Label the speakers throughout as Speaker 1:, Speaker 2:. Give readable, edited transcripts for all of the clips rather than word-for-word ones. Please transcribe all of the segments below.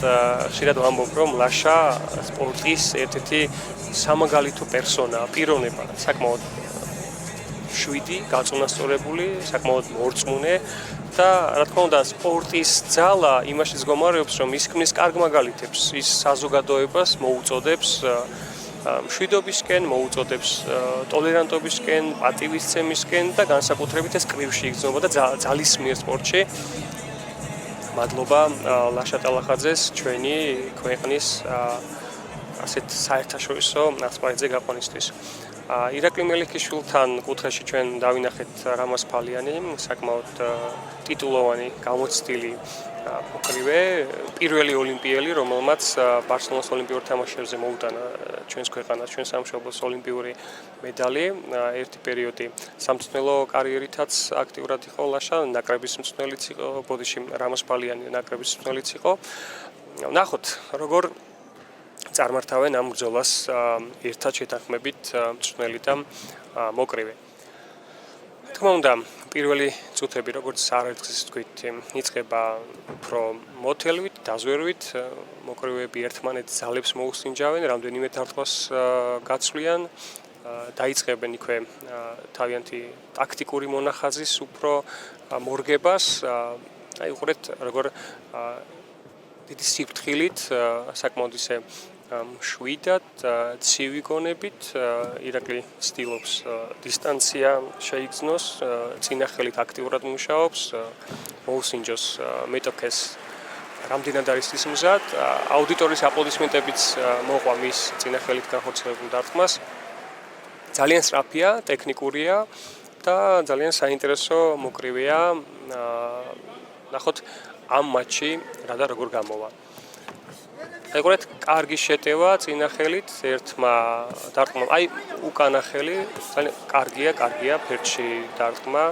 Speaker 1: ხშირად ვამბობ, რომ ლაშა სპორტის ერთ-ერთი სამაგალითო პერსონაა, პიროვნება, საკმაოდ შვიდი, გაწონასწორებული, საკმაოდ მორწმუნე და რა თქმა უნდა, სპორტის ძალა იმაშიც გომარებს, რომ ის ქმნის კარგ მაგალითებს, ის საზოგადოებას მოუწოდებს მშვიდობისკენ, მოუწოდებს ტოლერანტობისკენ, პატივისცემისკენ და განსაკუთრებით ეს კრივში იგრძნობა და ძალისმიერ სპორტში. მადლობა ლაშა ტალახაძეს ჩვენი ქვეყნის ასეთ საერთაშორისო ასპარეზზე გაყვანისთვის. ირაკლი მელიქიშვილთან კუთხეში ჩვენ დავინახეთ რამაზ ფალიანი, საკმაოდ ტიტულოვანი, გამოცდილი მოკრივე, პირველი ოლიმპიელი, რომელმაც ბარსელონის ოლიმპიურ თამაშებზე მოუტანა ჩვენს ქვეყანას, ჩვენ სამშობლოს ოლიმპიური მედალი. ერთი პერიოდი სამწვრთნელო კარიერითაც აქტიურად იყო ლაშა, ნაკრების მწვრთნელიც იყო, ბოდიში რამაზ ფალიანი ნაკრების მწვრთნელიც იყო. ნახოთ, როგორ წარმართავენ ამ ბრძოლას ერთად შეთანხმებით მწვრთნელი და მოკრივე. თქმა უნდა, პირველი წუთები, როგორც არაერთგზის თქვით, იწყება უფრო მოთელვით, დაზვერვით, მოკრივეები ერთმანეთს ძალებს მოუსინჯავენ, რამდენიმე დარტყმას გაცვლიან, დაიწყებენ იქვე თავიანთი ტაქტიკური მონახაზის უფრო მორგებას. აი უყურეთ, როგორ დიდი სიფრთხილით, საკმაოდ ისე შვიდად, ცივი გონებით ირაკლი ცდილობს დისტანცია შეიგრძნოს, წინა ხელით აქტიურად მუშაობს, მოუსინჯოს მეტოქეს რამდენად არის ის მზად, აუდიტორის აპლოდისმენტებიც მოყვა მის წინა ხელით განხორციელებულ დარტყმას. ძალიან სწრაფია, ტექნიკურია და ძალიან საინტერესო მოკრივეა. ნახოთ ამ მატჩი რა და როგორ გამოვა. ეგრეთ კარგი შეტევა წინა ხელით ერთმა დარტყმამ. აი უკანა ხელი ძალიან კარგია ფერჩი დარტყმა.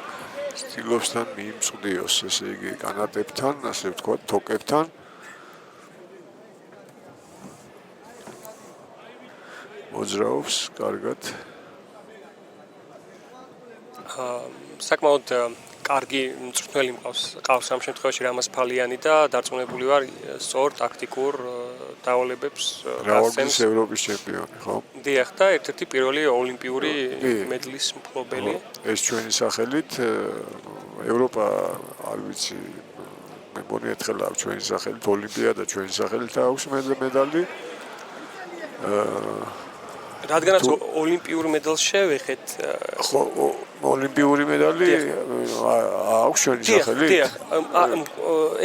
Speaker 2: ცდილობს თან მიიმწვდიოს, ესე იგი კანატებთან, ასე ვთქვათ, თოკებთან. მოძრაობს კარგად.
Speaker 1: საკმაოდ კარგი მწვრთნელი მყავს ამ შემთხვევაში რამაზ ფალიანი და დარწმუნებული ვარ სწორ ტაქტიკურ დავალებებს
Speaker 2: გასცემს. ევროპის ჩემპიონი, ხო?
Speaker 1: დიახ, და ერთ-ერთი პირველი ოლიმპიური მედლის მფლობელი.
Speaker 2: ეს ჩვენი სახელით ევროპა, არ ვიცი, მე მგონი ერთხელ აქვს ჩვენი სახელით ოლიმპიადა ჩვენი სახელით აქვს მედალი.
Speaker 1: რადგანაც ოლიმპიურ მედალს შევეხეთ,
Speaker 2: ხო, ოლიმპიური მედალი აქვს ჩვენი სახელით?
Speaker 1: დიახ,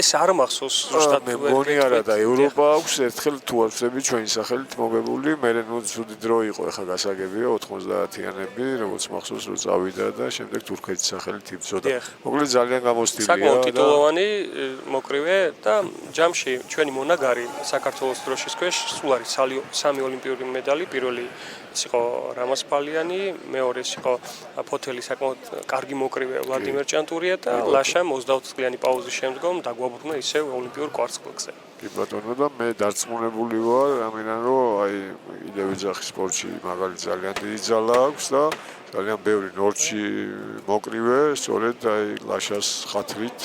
Speaker 1: ეს არ მახსოვს ზუსტად.
Speaker 2: მე მგონი არა და ევროპა აქვს ერთხელ თუ არ ვწდები ჩვენი სახელით მოგებული, მე ნუ ცუდი დრო იყო, ეხლა გასაგებია 90-იანები, როგორც მახსოვს რომ წავიდა და შემდეგ თურქეთის სახელით იბრძოდა. მოკლედ ძალიან გამოცდილია და
Speaker 1: საკმაოდ ტიტულოვანი მოკრივე და ჯამში ჩვენი მონაგარი საქართველოს დროშის ქვეშ სულ არის სამი ოლიმპიური მედალი, პირველი ის იყო რამაზ ფალიანი, მეორე ის იყო ფოთელი საკმაოდ კარგი მოკრივე ვლადიმერ ჭანტურია და ლაშამ 24 წლიანი პაუზის შემდგომ დაგვაბრუნა ისევ ოლიმპიურ კვარცხლბეკზე.
Speaker 2: კი ბატონო და მე დარწმუნებული ვარ, ამიტომ რომ აი კიდევ ეძახის სპორტში მაგალითად ძალიან დიდი ძალა აქვს და ძალიან ბევრი ნორჩი მოკრივე, სწორედ აი ლაშას ხათრით,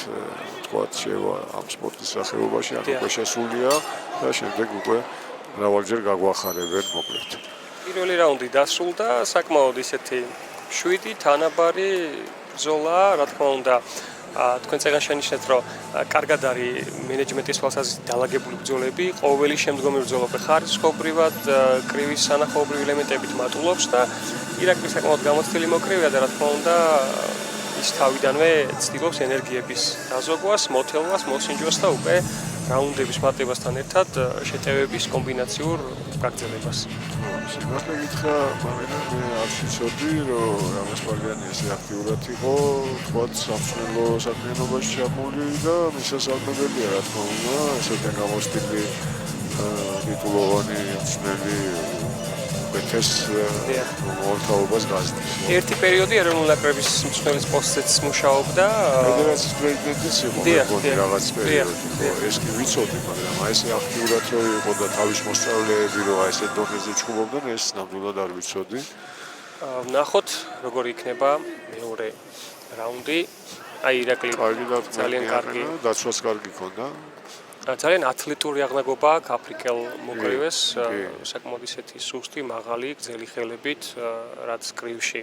Speaker 2: თქვათ, შევა ამ სპორტის სახეობაში, ანუ შეშასულია და შემდეგ უკვე მრავალჯერ გაგვახარებენ მოკლედ.
Speaker 1: პირველი რაუნდი დასრულდა, საკმაოდ ისეთი შვიდი, თანაბარი ბრძოლა, რა თქმა უნდა, თქვენ წეგან შენიშნეთ, რომ კარგად არის მენეჯმენტის თვალსაზრისით დალაგებული ბრძოლები, ყოველი შემდგომი ბრძოლა ხარისხობრივად, კრივის სანახაობრივი ელემენტებით მატულობს და ირაკლი საკმაოდ გამოცდილი მოკრივეა და რა თქმა უნდა, ის თავიდანვე ცდილობს ენერგიების დაზოგვას, მოთელვას, მოსინჯვას და უკვე რაუნდების მატებასთან ერთად შეტევების კომბინაციურ გაგრძელებას.
Speaker 2: სიმართლე გითხრა, მაგრამ მე არ ვიცოდი, რომ რამაზ ფალიანი ესე აქტიურად იყო, თქვათ, სამწვრთნელო საქმიანობაში ჩაბმული და მისასალმებელია, რა თქმა უნდა, ესეთი გამოცდილი ტიტულოვანი მწვრთნელი უკეთეს მოლტაობას გაზრდის.
Speaker 1: ერთი პერიოდი ეროვნული ნაკრების მწვრთნელის პოსტზეც მუშაობდა.
Speaker 2: ფედერაციის პრეზიდენტიც იყო რაღაც პერიოდი. ეს კი ვიცოდი, მაგრამ აი ესე აქტიურად რო იყო და თავის მოსწავლეები რო აი ესე დონეზე ჩხუბობდნენ, ეს ნამდვილად არ ვიცოდი.
Speaker 1: ნახოთ, როგორი იქნება მეორე რაუნდი. აი ირაკლი ძალიან კარგი
Speaker 2: დაცვას კარგი ქონდა.
Speaker 1: ძალიან ათლეტური აღნაგობა აქვს აფრიკელ მოკრივეს, საკმაოდ ისეთი სუსტი, მაღალი, გრძელი ხელებით, რაც კრივში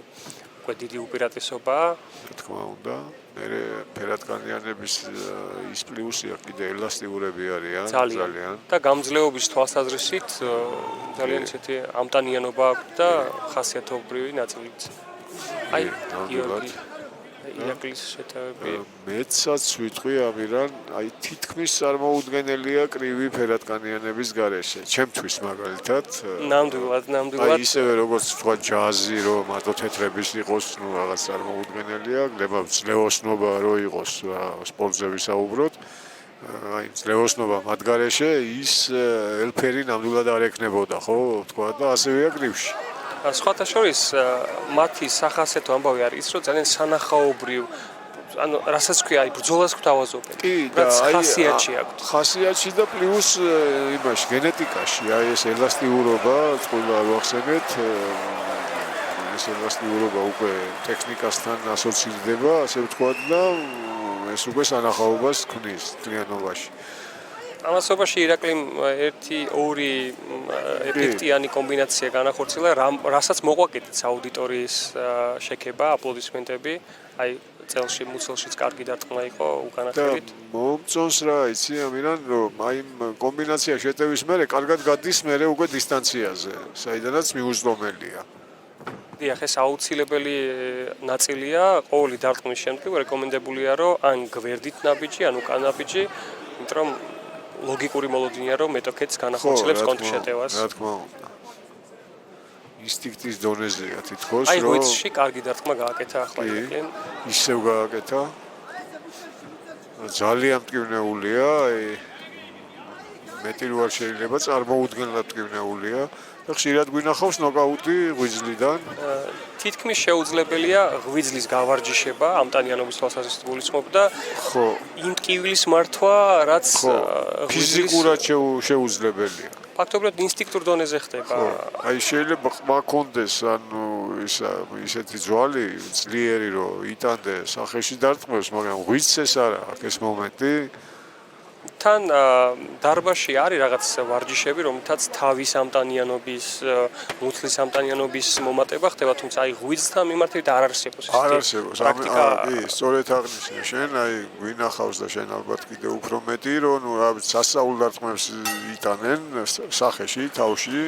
Speaker 1: უკვე დიდი უპირატესობაა.
Speaker 2: რა თქმა უნდა, მე ფერადკანიანების ის პლუსია კიდე ელასტიურები არიან ძალიან
Speaker 1: და გამძლეობის თვალსაზრისით ძალიან ისეთი ამტანიანობა აქვს და ხასიათობრივი ნაწილიც. აი, გიორგი ირაკლის შეტევები
Speaker 2: მეცაც ვიტყვი ამირან, აი თითქმის წარმოუდგენელია კრივი ფერადკანიანების გარეშე. ჩემთვის მაგალითად
Speaker 1: ნამდვილად
Speaker 2: აი ისევე როგორც თქვა ჯაზი რომ მარტო თეთრების იყოს, ну რაღაც წარმოუდგენელია, გლება ძლევოსნობა რო იყოს სპორტზე ვისაუბროთ. აი ძლევოსნობა მათ გარეშე ის ელფერი ნამდვილად არ ექნებოდა, ხო? თქვა და ასევეა კრივში.
Speaker 1: სხვათა შორის მათი სახასიათო ამბავი არის ის, რომ ძალიან სანახაობრივ, ანუ რასაც ქვია, აი ბრძოლას გვთავაზობენ. რაც ხასიათში აქვს.
Speaker 2: ხასიათში და პლუს იმაში გენეტიკაში, აი ეს ელასტიურობა, ყველა ვახსენეთ, ეს ელასტიურობა უკვე ტექნიკასთან ასოცირდება, ასე ვთქვათ და ეს უკვე სანახაობას ქმნის თლიანობაში.
Speaker 1: ამასობაში ირაკლიმ 1-2 ეფექტიანი კომბინაცია განახორციელა, რასაც მოყვაკეთეთ აუდიტორიის შექება, აპლოდისმენტები, აი წელში მუცელშიც კარგი დარტყმა იყო უკანასკნელით.
Speaker 2: მომწონს რა იცი ამირან, რომ აი კომბინაცია შეტევის მერე კარგად გადის მერე უკვე დისტანციაზე, საიდანაც მიუძღვნელია.
Speaker 1: დიახ, ეს აუცილებელი ნაწილია ყოველი დარტყმის შემდგომ რეკომენდებულია, რომ ან გვერდით ნაბიჯი, ან უკან ნაბიჯი, იმიტომ რომ ლოგიკური მოლოდინია რომ მეტოქეთს განახორციელებს კონტრშეტევას.
Speaker 2: რა თქმა უნდა. ინსტინქტის დონეზეა თითქოს
Speaker 1: რომ აი ვიცში კარგი დარტყმა გააკეთა ახლა იკლენ.
Speaker 2: ისევ გააკეთა. ძალიან მტკივნეულია, აი მეტი რო არ შეიძლება წარმოუდგენლად მტკივნეულია და ხშირად გვინახავს ნოკაუტი ღვიძლიდან.
Speaker 1: თითქმის შეუძლებელია ღვიძლის გავარჯიშება ამტანიანობის თვალსაზრისით გულისხმობ და
Speaker 2: ხო
Speaker 1: იმ ტკივილის მართვა რაც
Speaker 2: ფიზიკურად შეუძლებელია.
Speaker 1: ფაქტობრივად ინსტინქტურ დონეზე ხდება.
Speaker 2: აი შეიძლება ყმა კონდეს, ანუ ისეთი ძვალი ძლიერი რომ იტანდეს სახეში დარტყმებს, მაგრამ ღვიძლს ეს არა აქვს ეს მომენტი.
Speaker 1: თან დარბაში არის რაღაც ვარჯიშები, რომლითაც თავის ამტანიანობის, მუცლის ამტანიანობის მომატება ხდება, თუმცა აი ღვიძლთან მიმართებით არ არსებობს ეს პრაქტიკა.
Speaker 2: კი, სწორედ აღნიშნე შენ, აი გვინახავს და შენ ალბათ კიდე უფრო მეტი, რომ ნუ რა ვიცი, სასწაულ დარტყმებს იტანენ სახეში, თავში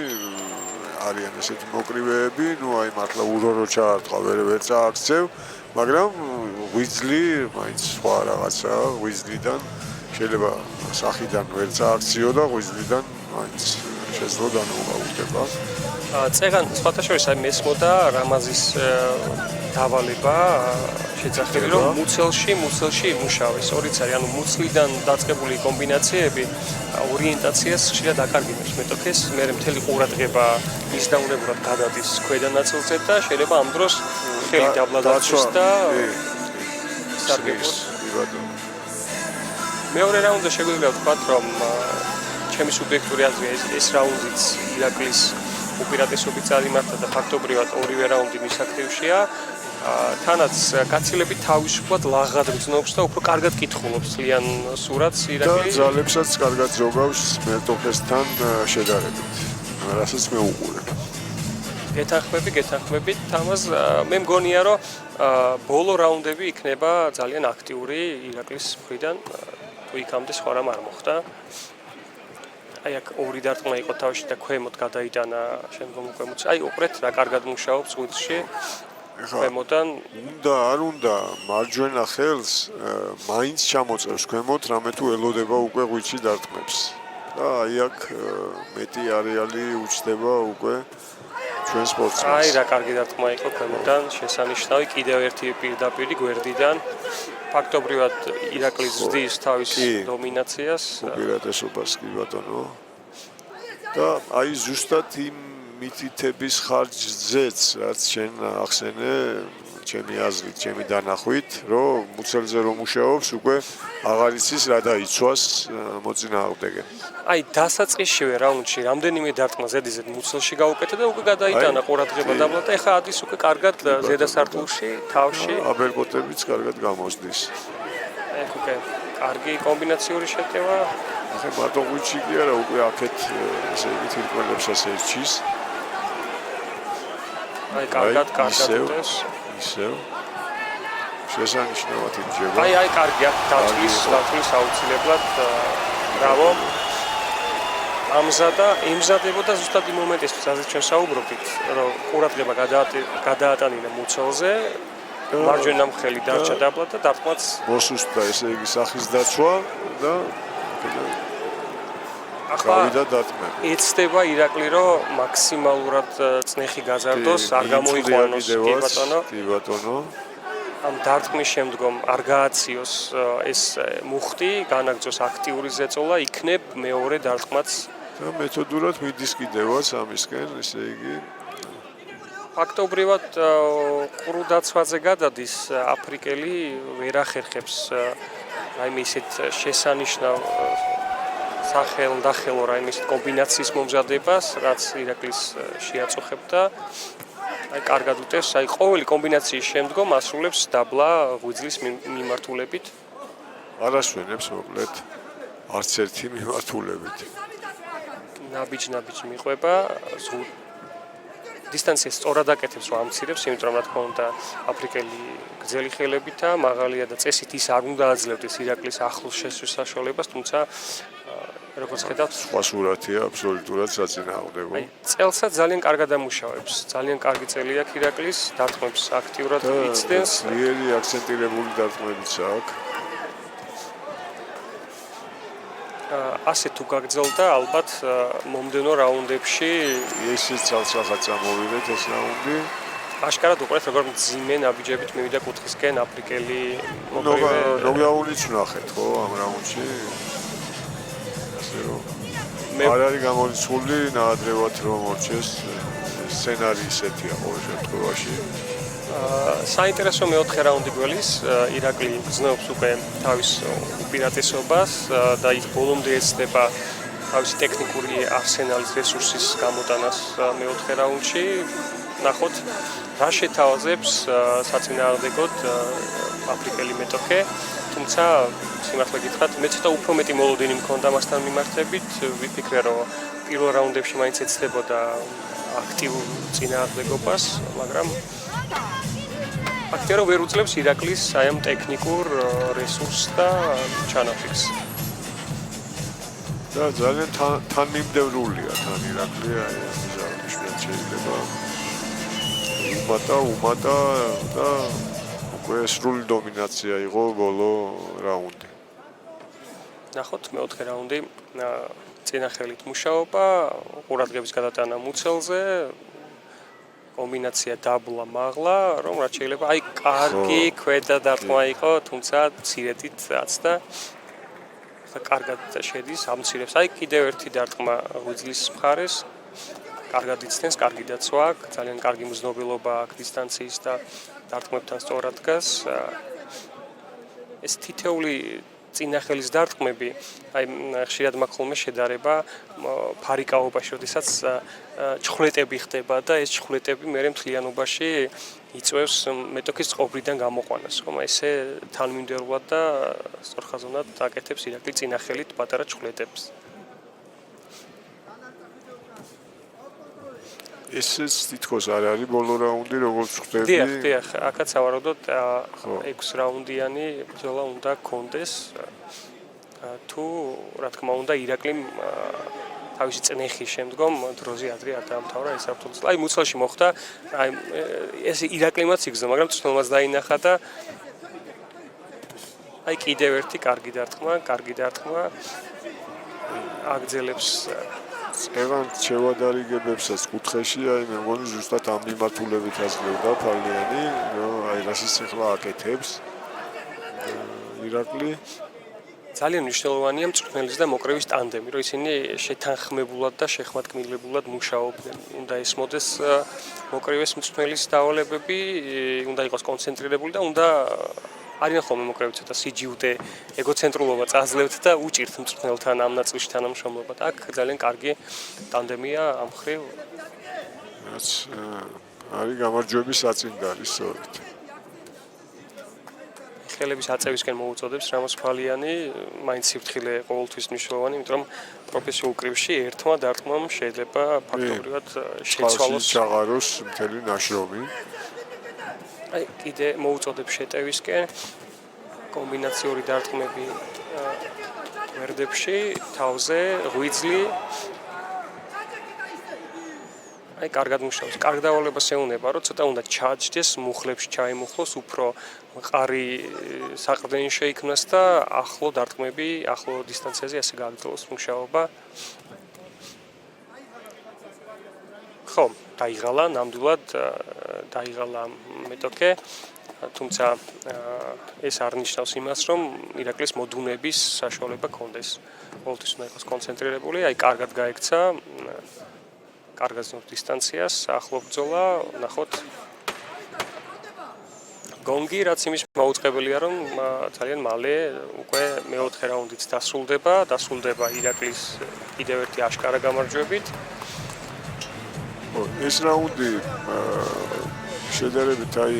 Speaker 2: არიან ესეთი მოკრივეები, ნუ აი მართლა ურორო ჩაარტყა, ვერ წააქცევ, მაგრამ ღვიძლი, მაინც სხვა რაღაცა ღვიძლიდან შეიძლება სახიდან ვერ წააქციო და ღვიძლიდან მაინც შეძლო განუღაუდება.
Speaker 1: წეგან სხვათა შორის აი მესმოდა რამაზის დავალება შეძახილი რომ მუცელში იმუშავეს. ორიც არის, ანუ მუცლიდან დაწყებული კომბინაციები ორიენტაციას ხშირად აკარგინებს მეტოქეს, მერე მთელი ყურადღება ის დაუნებურად გადადის ქვედა ნაწილზე და შეიძლება ამ დროს ხელი დაბლა დაცვის და სარგებლოს. მეორე რაუნდზე შეგვიძლია ვთქვათ, რომ ჩემი სუბიექტური აზრია ეს რაუნდიც ირაკლის უპირატესობით წარიმართა და ფაქტობრივად ორივე რაუნდი მის აქტივშია. თანაც გაცილებით თავისუფლად ლაღად გრძნობს და უფრო კარგად კითხულობს ძალიან სურათს ირაკლი.
Speaker 2: და ძალებსაც კარგად ზოგავს მეტოქესთან შედარებით. რასაც მე უყურებ.
Speaker 1: გეთანხმებით, თამას მე მგონია, რომ ბოლო რაუნდები იქნება ძალიან აქტიური ირაკლის მხრიდან. თუ იქამდე სხვა რამ არ მოხდა. აი აქ ორი დარტყმა იყო თავში და ქვემოთ გადაიტანა შემდგომ უკვე მუცი. აი უყრეთ რა კარგად მუშაობს ღვიძლში. ქვემოდან
Speaker 2: არ უნდა მარჯვენა ხელს მაინც ჩამოწევს ქვემოთ, რამე თუ ელოდება უკვე ღვიძლში დარტყმებს. და აი აქ მეტი არეალი უჩნდება უკვე ჩვენ სპორტსმენს.
Speaker 1: აი რა კარგი დარტყმა იყო ქვემოდან, შესანიშნავი კიდევ ერთი პირდაპირი გვერდიდან. ფაქტობრივად ირაკლი ზრდის თავის დომინაციას,
Speaker 2: უპირატესობას კი ბატონო. და აი ზუსტად იმ მითითების ხარჯზეც, რაც შენ ახსენე, ჩემი აზრით, ჩემი დანახვით, რომ მუცელზე რომ მუშაობს, უკვე აღარ იცის რა დაიცვას მოწინააღმდეგე.
Speaker 1: აი დასაწყისშივე რაუნდში რამდენიმე დარტყმა ზედიზედ მუცელში გაუკეთა და უკვე გადაიტანა ყურადღება დაბლა და ეხლა ადის უკვე კარგად ზედასარტყელში, თავში.
Speaker 2: აბერკოტებიც კარგად გამოსდის.
Speaker 1: ეგ უკვე კარგი კომბინაციური შეტევა.
Speaker 2: ახლა მარტო ღვიჩი კი არა, უკვე აქეთ ესე იგი თირკმელებსაც ერჩის.
Speaker 1: აი კარგად უტევს.
Speaker 2: ისევ. შესანიშნავად იჯება.
Speaker 1: აი კარგია, დაწვის აუცილებლად. ბრავო. ემზადებოდა ზუსტად იმ მომენტისთვის, სადაც ჩვენ საუბრობთ, რომ ყურადღება გადაატანინა მუცელზე. მარჯვენა მხელი დარჩა დაბლა და დარტყმაც
Speaker 2: მოსუსტდა, ესე იგი სახის დაცვა და
Speaker 1: ახლა
Speaker 2: გავიდა დარტყმა.
Speaker 1: ეცდება ირაკლი, რომ მაქსიმალურად წნეხი გაზარდოს, არ გამოიყვანოს,
Speaker 2: კი ბატონო.
Speaker 1: ამ დარტყმის შემდგომ არ გააციოს ეს მუხტი, განაგრძოს აქტიური ზეწოლა, იქნებ მეორე დარტყმაც
Speaker 2: და მეთოდურად მიდის კიდევაც ამისკენ, ესე იგი
Speaker 1: ფაქტობრივად ყრუდაცვაზე გადადის აფრიკელი ვერ ახერხებს რაიმე ისეთ შესანიშნავ სახელმდახელო რაიმე ისეთ კომბინაციის მომზადებას, რაც ირაკლის შეაწუხებდა. აი კარგად უტევს, აი ყოველი კომბინაციის შემდგომ ასრულებს დაბლა ღვიძლის მიმართულებით.
Speaker 2: არ ასვენებს მოკლედ არც ერთი მიმართულებით.
Speaker 1: ნაბიჯ მიყვება, დისტანციას სწორად აკეთებს, რომ ამცირებს, იმიტომ რომ რა თქმა უნდა აფრიკელი გრძელი ხელებითა, მაღალია და წესით ის არ უნდა აძლევდეს ირაკლის ახლოს შესვლის საშუალებას, თუმცა როგორც ხედავთ,
Speaker 2: სხვა სურათია აბსოლუტურად საწინააღმდეგო.
Speaker 1: აი წელსაც ძალიან კარგად ამუშავებს, ძალიან კარგი წელი აქვს ირაკლის, დარტყმებს აქტიურად იცდენს.
Speaker 2: ძლიერი აქცენტირებული დარტყმებიც აქვს.
Speaker 1: ასე თუ გაგრძელდა, ალბათ მომდენო რაუნდებში
Speaker 2: ესეც ცალსახად წამოვიდეთ ეს რაუნდი.
Speaker 1: აშკარად უყურეთ, როგორ მძიმე ნაბიჯებით მივიდა კუთხისკენ აფრიკელი მოკრივე.
Speaker 2: ნოგაუნიც ვნახეთ, ხო, ამ რაუნდში. ასე რომ არ არის გამორიცხული ნაადრევად რომ მორჩეს სცენარი ისეთია ყოველ შემთხვევაში.
Speaker 1: საინტერესო მეოთხე რაუნდი გველის ირაკლი გრძნობს უკვე თავის უპირატესობას და ის ბოლომდე ეცდება თავისი ტექნიკური არსენალის რესურსის გამოტანას მეოთხე რაუნდში. ნახოთ რა შეთავაზებს საწინააღმდეგოდ აფრიკელი მეტოქე, თუმცა სიმართლე გითხრათ, მე ცოტა უფრო მეტი მოლოდინი მქონდა მასთან მიმართებით, ვიფიქრე რომ პირველ რაუნდებში მაინც ეცდებოდა აქტიურ წინააღმდეგობას, მაგრამ ფაქტია რომ ვერ უძლებს ირაკლის აი ამ ტექნიკურ რესურსს და ჩანაფიქრს.
Speaker 2: და ძალიან თანმიმდევრულია თან ირაკლი, აი ეს შეიძლება უმატა და უკვე სრული დომინაცია იყო ბოლო რაუნდი.
Speaker 1: ნახოთ მეოთხე რაუნდი წინახელით მუშაობა, ყურადღების გადატანა მუცელზე, კომბინაცია დაბლა მაღლა, რომ რაც შეიძლება აი კარგი ქვედა დარტყმა იყო, თუმცა მცირედითაც და კარგად შედის, ამცირებს. აი კიდევ ერთი დარტყმა ღვიძლის მხარეს. კარგად იცდენს, კარგი დაცვა აქვს, ძალიან კარგი მზნობელობა აქვს დისტანციის და დარტყმებთან სწორად დგას. ეს თითეული წინახელის დარტყმები, აი ხშირად მაქვს ხოლმე შედარება ფარიკაობაში, როდესაც ჩხვლეტები ხდება და ეს ჩხვლეტები მერე მთლიანობაში იწვევს მეტოქის წყობრიდან გამოყვანას, ხომ? ესე თანმიმდევრულად და სწორხაზოვნად აკეთებს ირაკლი წინახელით პატარა ჩხვლეტებს.
Speaker 2: ესეც თითქოს არ არის ბოლო რაუნდი, როგორც ხვდები.
Speaker 1: დიახ, აქაც ავაროდოთ 6 რაუნდიანი ბრძოლა უნდა გქონდეს. თუ რა თქმა უნდა ირაკლიმ თავისი წნეხის შემდგომ დროზე ადრე არ დაამთავრა ეს აბსოლუტურად. აი მუცელში მოხდა, აი ეს ირაკლიმაც იგზა, მაგრამ წნელმაც დაინახა და აი კიდევ ერთი კარგი დარტყმა აგძელებს
Speaker 2: ევან შევადარიგებებსაც კუთხეში, აი მე მგონი ზუსტად ამ მიმართულებით აძლევდა ფალიანი, რომ აი რასიც ახლა აკეთებს ირაკლი.
Speaker 1: ძალიან მნიშვნელოვანია მწვრთნელის და მოკრევის ტანდემი, რომ ისინი შეთანხმებულად და შეხმატკმილებულად მუშაობდნენ. უნდა ესმოდეს მოკრევის მწვრთნელის დავალებები, უნდა იყოს კონცენტრირებული და უნდა არიან ხოლმე მოკრევი ცოტა სიჯიუტე, ეგოცენტრულობა წაძლევთ და უჭირთ მწვრთნელთან ამ ნაწილში თანამშრომლობად. აქ ძალიან კარგი ტანდემია ამ მხრივ.
Speaker 2: არის გამარჯვების საწინდარი სწორედ.
Speaker 1: სიფრთხილების აწევისკენ მოუწოდებს რამოს ფალიანი, მაინც სიფრთხილე ყოველთვის მნიშვნელოვანი, იმიტომ რომ პროფესიულ კრივში ერთმა დარტყმამ შეიძლება ფაქტობრივად შეცვალოს
Speaker 2: ჩაღაროს მთელი ნაშრომი.
Speaker 1: აი კიდე მოუწოდებს შეტევისკენ კომბინაციური დარტყმები გვერდებში, თავზე, ღვიძლი აი კარგად მუშაობს. კარგ დავალებას ეუნება, რომ ცოტა უნდა ჩაჯდეს, მუხლებში ჩაიმუხლოს, უფრო მყარი საყრდენი შეიქმნას და ახლო დარტყმები, ახლო დისტანციაზე ასე გააგრძელოს მუშაობა. ხო, დაიღალა, ნამდვილად დაიღალა მეტოქე, თუმცა ეს არ ნიშნავს იმას, რომ ირაკლის მოდუნების საშუალება ქონდეს. ყოველთვის უნდა იყოს კონცენტრირებული, აი კარგად გაექცა კარგად ზნობს დისტანციას, ახლო ბრძოლა, ნახოთ. გონგი, რაც იმის მაუწყებელია, რომ ძალიან მალე უკვე მეოთხე რაუნდიც დასრულდება ირაკლის კიდევ ერთი აშკარა გამარჯვებით.
Speaker 2: ეს რაუნდი შედარებით აი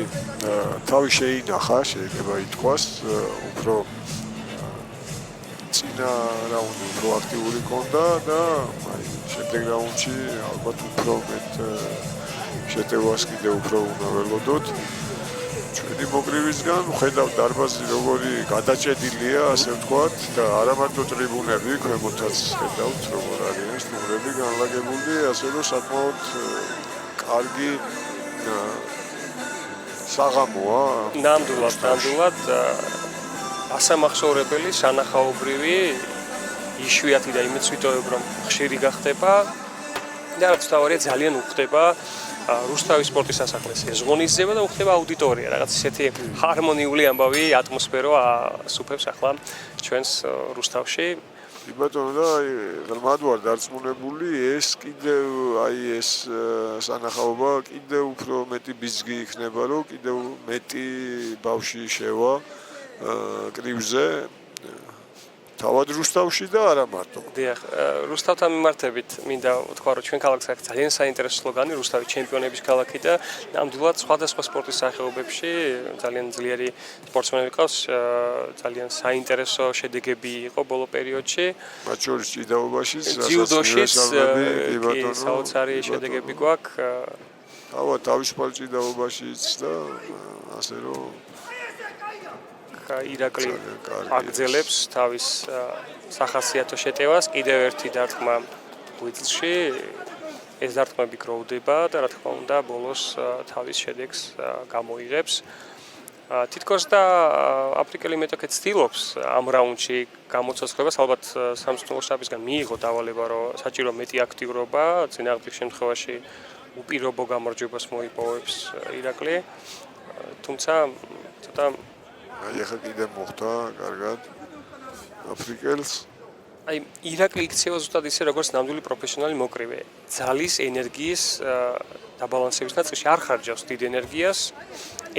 Speaker 2: თავი შეინახა, შეიძლება ითქვას, უფრო წინა რაუნდი უფრო აქტიური ქონდა და აი შემდეგ რაუნდში ალბათ უფრო მეტ შეტევას კიდევ უფრო უნდა ველოდოთ. ჩვენი მოკრივისგან ვხედავთ დარბაზი როგორი გადაჭედილია, ასე ვთქვათ, და არა მარტო ტრიბუნები, ქვემოთაც ხედავთ როგორ არის სტუმრები განლაგებული, ასე რომ საკმაოდ კარგი საღამოა.
Speaker 1: ნამდვილად ასამახსოვრებელი, სანახაობრივი, იშვიათი და იმეც ვიტოვებ, რომ ხშირი გახდება და რაც თავარია ძალიან უხდება რუსთავის სპორტის სასახლეში ზღონისძება და უხდება აუდიტორია, რაღაც ისეთი ჰარმონიული ამბავი ატმოსფერო ასუფებს ახლა ჩვენს რუსთავში.
Speaker 2: ბატონო და აი ღრმად ვარ დარწმუნებული, ეს კიდევ აი ეს სანახაობა კიდევ უფრო მეტი ბიზგი იქნება, რომ კიდევ მეტი ბავშვი შევა კრივზე თავად რუსთავში და არა მარტო.
Speaker 1: დიახ, რუსთავთან მიმართებით მინდა ვთქვა, რომ ჩვენ ქალაქს აქვს ძალიან საინტერესო სლოგანი, რუსთავი ჩემპიონების ქალაქი და ნამდვილად სხვადასხვა სპორტის სახეობებში ძალიან ძლიერი სპორტსმენები ყავს, ძალიან საინტერესო შედეგები იყო ბოლო პერიოდში.
Speaker 2: მათ შორის ჭიდაობაშიც,
Speaker 1: ძიუდოშიც საოცარი შედეგები გვაქვს.
Speaker 2: თავისუფალ ჭიდაობაშიც და ასე რომ
Speaker 1: ირაკლი აგრძელებს თავის სახასიათო შეტევას, კიდევ ერთი დარტყმა ღვიძლში. ეს დარტყმები გროვდება და რა თქმა უნდა ბოლოს თავის შედეგს გამოიღებს. თითქოს და აფრიკელი მეტოქე ცდილობს ამ რაუნდში გამოცოცხლებას, ალბათ სამწუხაროდ მიიღო დავალება, რომ საჭირო მეტი აქტიურობა, წინააღმდეგ შემთხვევაში უპირობო გამარჯვებას მოიპოვებს ირაკლი. თუმცა ცოტა
Speaker 2: აი ახლა კიდე მოხდა კარგად აფრიკელს.
Speaker 1: აი ირაკლი იქცევა ზუსტად ისე როგორც ნამდვილი პროფესიონალი მოკრივე. ძალის ენერგიის დაბალანსების ნაწილში არ ხარჯავს დიდ ენერგიას,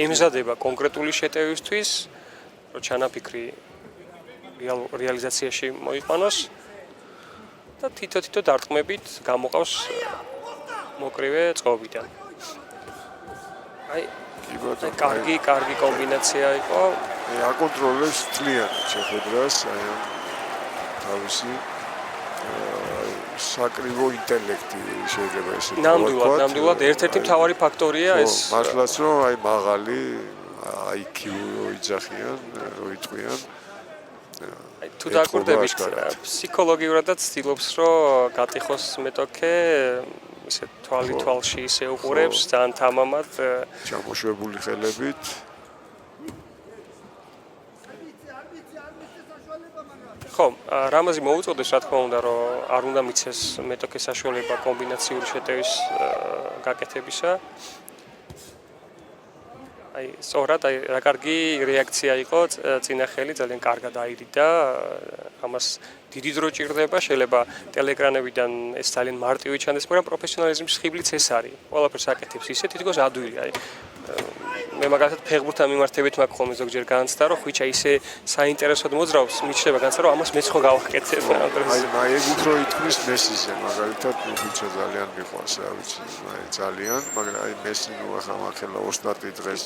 Speaker 1: ემზადება კონკრეტული შეტევისთვის, რომ ჩანაფიქრი რეალიზაციაში მოიყვანოს და თითო-თითო დარტყმებით გამოყავს მოკრივე წყობიდან. აი კარგი კომბინაცია იყო.
Speaker 2: აკონტროლებს თლიანად შეხვედრას, აი თავისი საკრივო ინტელექტი შეიძლება ესე
Speaker 1: ვთქვათ. ნამდვილად ერთ-ერთი მთავარი ფაქტორია ეს.
Speaker 2: მართლაც რომ აი მაღალი IQ იძახიან, რო იტყვიან.
Speaker 1: აი თუ დაკვირდებით, ფსიქოლოგიურადაც ცდილობს რომ გატეხოს მეტოქე ისე თვალში ისე უყურებს ძალიან თამამად
Speaker 2: ჩამოშვებული ხელებით.
Speaker 1: ხო, რამაზი მოუწოდეს რა თქმა უნდა, რომ არ უნდა მიცეს მეტოქეს საშუალება კომბინაციური შეტევის გაკეთებისა. აი, სწორად, აი რა კარგი რეაქცია იყო, წინახელი ძალიან კარგად აირიდა, ამას დიდი დრო ჭირდება, შეიძლება ტელეეკრანებიდან ეს ძალიან მარტივი ჩანდეს, მაგრამ პროფესიონალიზმის ხიბლიც ეს არის. ყველაფერს აკეთებს ისე, თითქოს ადვილი, აი მე მაგალითად ფეხბურთთან მიმართებით მაქვს ხოლმე ზოგჯერ განცდა, რომ ხვიჩა ისე საინტერესოდ მოძრაობს, მიჩნდება განცდა, რომ ამას მეც ხო გავაკეთებ ამ დროს.
Speaker 2: აი მაიგით რო ითქმის მესიზე, მაგალითად ხვიჩა ძალიან მიყვარს, რა ვიცი, აი ძალიან, მაგრამ აი მესი ნუ ახლა მახელა ოსტატი დღეს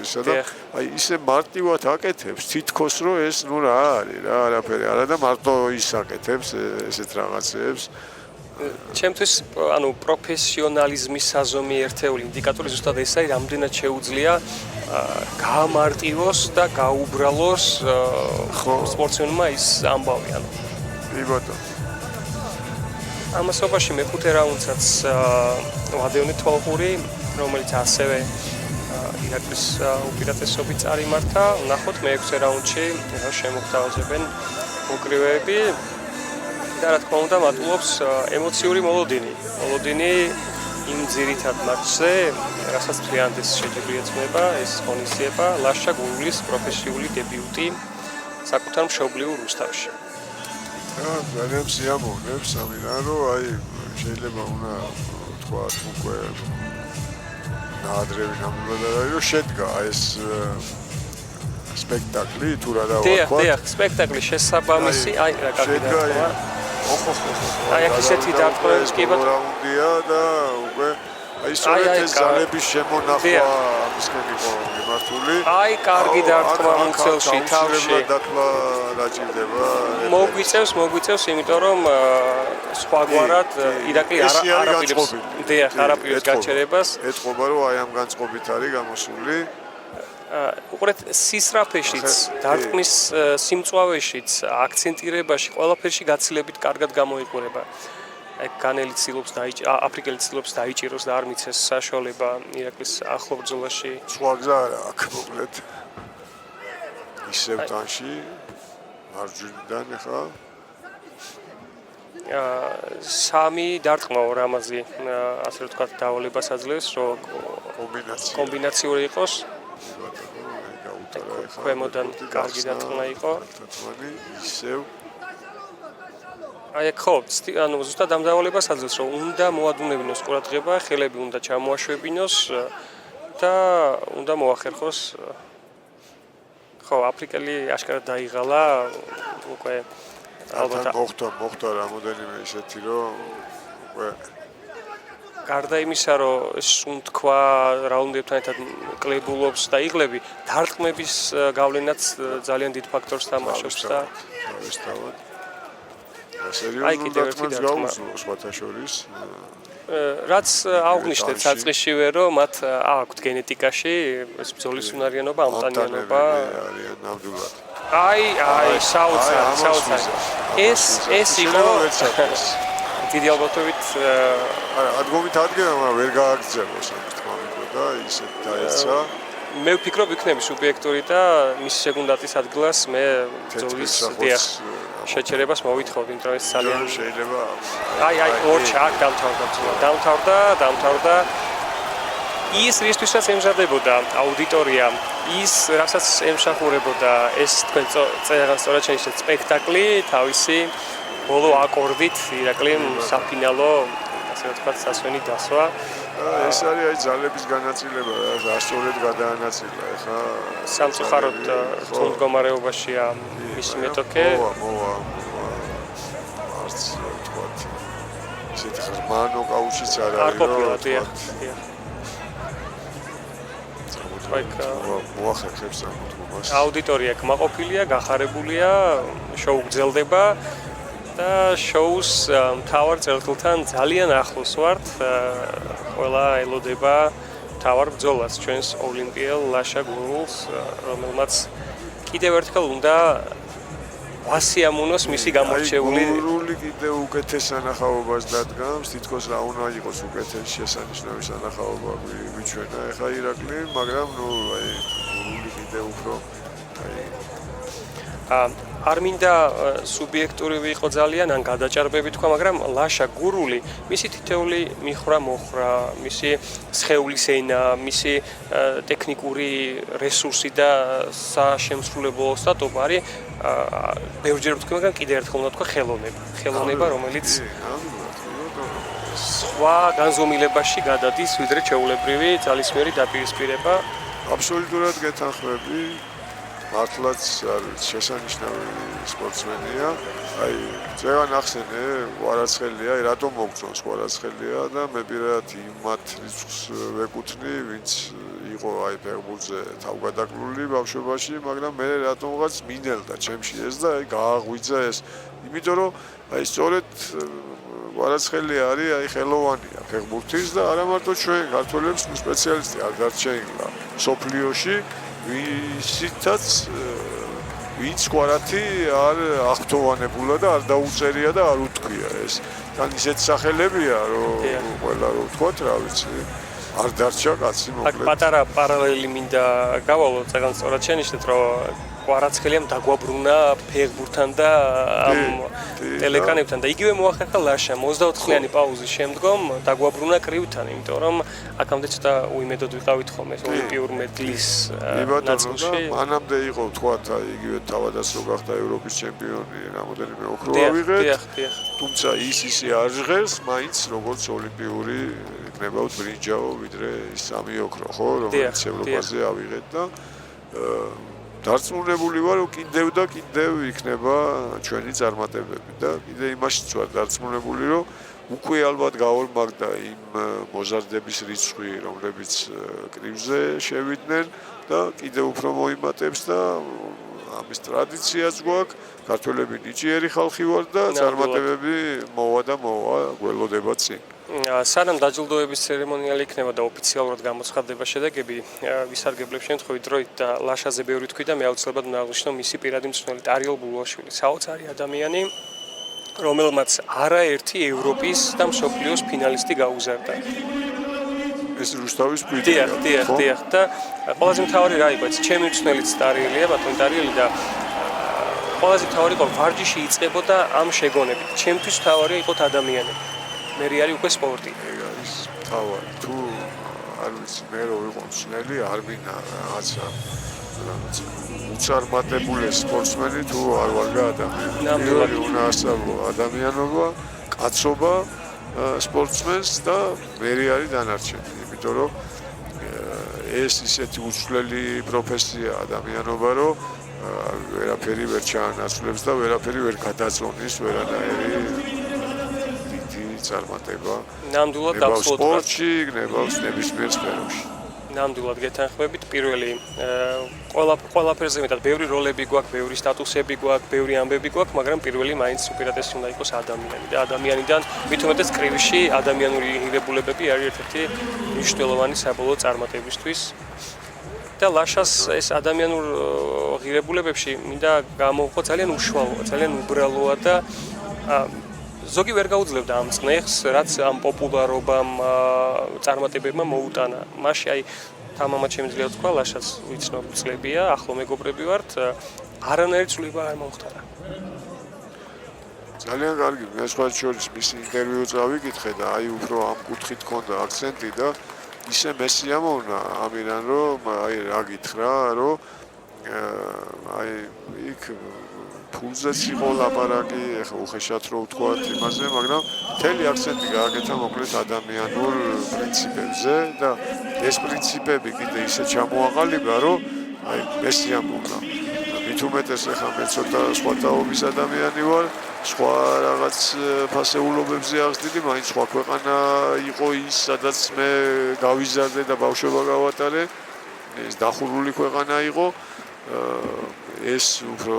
Speaker 2: ისა და აი ისე მარტივად აკეთებს, თითქოს რომ ეს ნუ რა არის რა, არაფერი არა და მარტო ის აკეთებს ესეთ რაღაცებს.
Speaker 1: ჩემთვის ანუ პროფესიონალიზმის საზომი ერთეული ინდიკატორი ზუსტად ეს არის, რამდენად შეუძლია გაამარტივოს და გაუბრალოს სპორტსმენმა ის ამბავი, ანუ
Speaker 2: კი ბატონო.
Speaker 1: ამასობაში მეხუთე რაუნდსაც ვადევნე თვალყური, რომელიც ასევე ირაკლის უპირატესობით წარიმართა. ნახოთ მე-6 რაუნდში რა შემოგთავაზებენ მოკრივეები. და რა თქმა უნდა მატულობს ემოციური მოლოდინი იმ ძირითად მატჩზე, რასაც ფრიანდეს შეჯიბრიეცმება, ეს ღონისძიება ლაშა გურულის პროფესიული დებიუტი საკუთარ მშობლიურ რუსთავში.
Speaker 2: ძალიან სიამოვნებს, ამიტომ რომ აი შეიძლება უნდა თქვა უკვე ნაადრევი ნამდვილად არ არის, რომ შედგა ეს სპექტაკლი თუ რა დავარქვა.
Speaker 1: დიახ, სპექტაკლი შესაბამისი, აი რა კარგი დარტყმა. აი აქ ისეთი დარტყმები კი ბატონო.
Speaker 2: რაუნდია და უკვე აი სწორედ ეს ძალების შემონახვა ამისკენ იყო მიმართული.
Speaker 1: აი კარგი დარტყმა მუცელში თავში.
Speaker 2: დაკლა დაჭირდება.
Speaker 1: მოგვიწევს, იმიტომ რომ სხვაგვარად ირაკლი არაპირებს. დიახ, არაპირებს გაჩერებას.
Speaker 2: ეთყობა რომ აი ამ განწყობით არის გამოსული.
Speaker 1: უყურეთ სისრაფეშიც, დარტყმის სიმწვავეშიც, აქცენტირებაში, ყველაფერში გაცილებით კარგად გამოიყურება. აი განელი ცდილობს აფრიკელი ცდილობს დაიჭიროს და არ მიცეს საშუალება ირაკლის ახლო ბრძოლაში.
Speaker 2: სხვა გზა არა აქვს მოკლედ. ისევ ტანში მარჯვნიდან ახლა
Speaker 1: სამი დარტყმაო რამაზი, ასე ვთქვათ, დავალებას აძლევს, რომ კომბინაციური იყოს. ქვემოდან კარგი დარტყმა იყო.
Speaker 2: ისევ
Speaker 1: აი ხო, ანუ ზუსტად ამ დავალებას აძლევს, რომ უნდა მოადუნებინოს ყურადღება, ხელები უნდა ჩამოაშვებინოს და უნდა მოახერხოს. ხო, აფრიკელი აშკარად დაიღალა, უკვე ალბათ
Speaker 2: მოხდა რამოდენიმე ისეთი, რომ უკვე
Speaker 1: გარდა იმისა, რომ სუნთქვა რაუნდებთან ერთად კლებულობს და იღლები, დარტყმების გავლენაც ძალიან დიდ ფაქტორს თამაშობს და
Speaker 2: ვისთავად. სერიოზულად დარტყმებს გაუძლო სხვათა შორის.
Speaker 1: რაც აღვნიშნეთ საწყისშივე, რომ მათ აქვთ გენეტიკაში ეს ბრძოლის უნარიანობა, ამტანიანობა.
Speaker 2: არიან ნამდვილად.
Speaker 1: აი, საოცარი. ეს იყო დიდი ალბათობით
Speaker 2: ადგომით ადგება, მაგრამ ვერ გააგრძელოს ამის თქმა უნდა და ისეთ დაეცა.
Speaker 1: მე ვფიქრობ იქნები სუბიექტური და მის სეგუნდატის ადგილას მე ბრძოლის დიახ შეჩერებას მოვითხოვდი, იმიტომ რომ ეს ძალიან
Speaker 2: შეიძლება
Speaker 1: აი ორჩა აქ დამთავრდა ის რისთვისაც ემზადებოდა აუდიტორია, ის რასაც ემსახურებოდა ეს თქვენ წერან სწორად შენიშნეთ სპექტაკლი თავისი ბოლო აკორდით ირაკლიმ საფინალო ასე ვთქვათ სასვენი დასვა.
Speaker 2: ეს არის აი ძალების განაწილება, ასწორედ გადაანაწილა, ხა
Speaker 1: სამწუხაროდ რთულ მდგომარეობაშია მისი მეტოქე.
Speaker 2: მოვა. არც ვთქვათ ისეთი ღრმა ნოკაუტშიც არ არის,
Speaker 1: რომ დიახ.
Speaker 2: მოახერხებს ამ მოთხოვას.
Speaker 1: აუდიტორია კმაყოფილია, გახარებულია, შოუ გრძელდება. და შოუს მთავარ წერტილთან ძალიან ახლოს ვართ. ყველა ელოდება მთავარ ბრძოლას, ჩვენს ოლიმპიელ ლაშა გურულს, რომელმაც კიდევ ერთხელ უნდა ვასიამოვნოს მისი გამორჩეული
Speaker 2: გურული კიდევ უკეთეს სანახაობას დადგამს, თითქოს რა უნდა იყოს უკეთეს შესანიშნავი სანახაობა მიჩვენა ეხა ირაკლი, მაგრამ ნუ აი გურული კიდევ უფრო
Speaker 1: არ მინდა სუბიექტური ვიყო ძალიან, ან გადაჭარბები თქვა, მაგრამ ლაშა გურული, მისი თითეული მიხრა მოხრა, მისი სხეულის ენა, მისი ტექნიკური რესურსი და საშემსრულებლო სტატობა არის ბევრჯერ ვთქვი, მაგრამ კიდევ ერთხელ უნდა თქვა ხელოვნება, რომელიც სხვა განზომილებაში გადადის, ვიდრე ჩვეულებრივი ძალისმიერი დაპირისპირება.
Speaker 2: აბსოლუტურად გეთანხმები. მართლაც არის შესანიშნავი სპორტსმენია. აი, ზეღან ახსენე, კვარაცხელია, რატომ მოგწონს კვარაცხელია და მე პირადად იმათ რიცხვს ვეკუთვნი, ვინც იყო აი ფეხბურთზე თავგადაკლული ბავშვობაში, მაგრამ მე რატომღაც მინელდა ჩემში ეს და აი გააღვიძა ეს. იმიტომ რომ აი სწორედ კვარაცხელი არის აი ხელოვანია ფეხბურთის და არა მარტო ჩვენ ქართველებს სპეციალისტი არ გარჩეილა სოფლიოში ვინც კვარათი არ აღფრთოვანებულა და არ დაუწერია და არ უთქვია ეს. თან ისეთ სახელებია რომ ყველა რო ვთქვათ რა ვიცი არ დარჩა კაცი მოკლედ.
Speaker 1: აქ პატარა პარალელი მინდა გავალო, წეგან სწორად შენიშნეთ რომ კვარაცხელიამ დაგვაბრუნა ფეხბურთთან და ამ ტელეკანებთან და იგივე მოახერხა ლაშამ 24-წლიანი პაუზის შემდგომ დაგვაბრუნა კრივთან, იმიტომ რომ აქამდე ცოტა უიმედოდ ვიყავით ხოლმე ოლიმპიურ მედლის ნაწილში.
Speaker 2: მანამდე იყო თქვათ აი იგივე თავადაც რო გახდა ევროპის ჩემპიონი, რამოდენიმე ოქროა ვიღეთ. თუმცა ისე არ ჟღერს, მაინც როგორც ოლიმპიური იქნებაოდ ბრინჯაო, ვიდრე ის სამი ოქრო, ხო, რომელიც ევროპაზე ავიღეთ და დარწმუნებული ვარ რომ კიდევ და კიდევ იქნება ჩვენი წარმატებები და კიდე იმაშიც ვარ დარწმუნებული რომ უკვე ალბათ გაორმაგდა იმ მოზარდების რიცხვი რომლებიც კრივზე შევიდნენ და კიდევ უფრო მოიმატებს და ამის ტრადიციაც გვაქვს ქართველები ნიჭიერი ხალხი ვარ და წარმატებები მოვა და მოვა გველოდება წინ.
Speaker 1: სანამ დაჯილდოების ცერემონიალი იქნება და ოფიციალურად გამოცხადდება შედეგები, ვისარგებლებ შემთხვევით დროით და ლაშაზე ბევრი თქვი და მე აუცილებლად უნდა აღვნიშნო მისი პირადი მცნელი ტარიელ ბულვაშვილი, საოცარი ადამიანი, რომელმაც არაერთი ევროპის და მსოფლიოს ფინალისტი გაუზარდა.
Speaker 2: ეს რუსთავის პიტია.
Speaker 1: დიახ და ყველაზე მთავარი რა იყო, ჩემი მცნელიც ტარიელია, ბატონი ტარიელი და ყველაზე მთავარი იყო ვარჯიში იწყებოდა ამ შეგონებით. ჩემთვის მთავარია იყო ადამიანები. მე არის უკვე სპორტი.
Speaker 2: ეგ არის თავი. თუ არ ვიცი მე რო ვიყო მცნელი, არ მინდა რაღაცა უწარმატებული სპორტსმენი თუ არ ვარგა ადამიანი.
Speaker 1: ნამდვილად
Speaker 2: უნდა ასწავლო ადამიანობა, კაცობა სპორტსმენს და მე არის დანარჩენი. იმიტომ რომ ეს ისეთი უცვლელი პროფესია ადამიანობა, რომ ვერაფერი ვერ ჩაანაცვლებს და ვერაფერი ვერ გადაწონის ვერანაირი წარმატება.
Speaker 1: ნამდვილად აბსოლუტურად
Speaker 2: სპორტში გნებავს ნებისმიერ სფეროში.
Speaker 1: ნამდვილად გეთანხმებით. პირველი ყველაფერზე მეტად ბევრი როლები გვაქვს, ბევრი სტატუსები გვაქვს, ბევრი ამბები გვაქვს, მაგრამ პირველი მაინც უპირატესი უნდა იყოს ადამიანი და ადამიანიდან მით უმეტეს კრივში ადამიანური ღირებულებები არის ერთ-ერთი მნიშვნელოვანი საბოლოო წარმატებისთვის. და ლაშას ეს ადამიანურ ღირებულებებში მინდა გამოვყო ძალიან უშუალოა, ძალიან უბრალოა და ზოგი ვერ გაუძლებდა ამ წნეხს, რაც ამ პოპულარობამ, წარმატებებმა მოუტანა. მაშინ აი თამამად შემიძლია თქვა, ლაშას ვიცნობ წლებია, ახლო მეგობრები ვართ, არანაირი ცვლილება არ მომხდარა.
Speaker 2: ძალიან კარგი, მე სხვა შორის მისი ინტერვიუ წავიკითხე და აი უფრო ამ კუთხით ჰქონდა აქცენტი და ისე მესიამოვნა ამიდან რომ აი რა გითხრა, რომ აი იქ ფულზეც იყო ლაპარაკი, ეხლა უხეშად რო ვთქვათ იმაზე, მაგრამ მთელი აქცენტი გააკეთა მოკლედ ადამიანურ პრინციპებზე და ეს პრინციპები კიდე ისე ჩამოაყალიბა, რომ აი მესიამოვნა. მით უმეტეს ეხლა მე ცოტა სხვა თაობის ადამიანი ვარ, სხვა რაღაც ფასეულობებზე აღზრდილი, მაინც სხვა ქვეყანა იყო ის, სადაც მე გავიზარდე და ბავშვობა გავატარე, ეს დახურული ქვეყანა იყო, ეს უფრო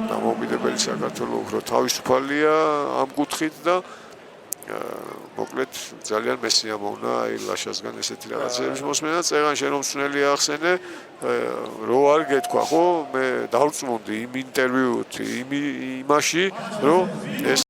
Speaker 2: დამოუკიდებელი საქართველო უფრო თავისუფალია ამ კუთხით და მოკლედ ძალიან მესიამოვნა აი ლაშასგან ესეთი რაღაცების მოსმენა. წეგან შენ რომ მცნელი ახსენე, რო არ გეთქვა ხო, მე დავწმუნდი იმ ინტერვიუთ იმაში, რომ ეს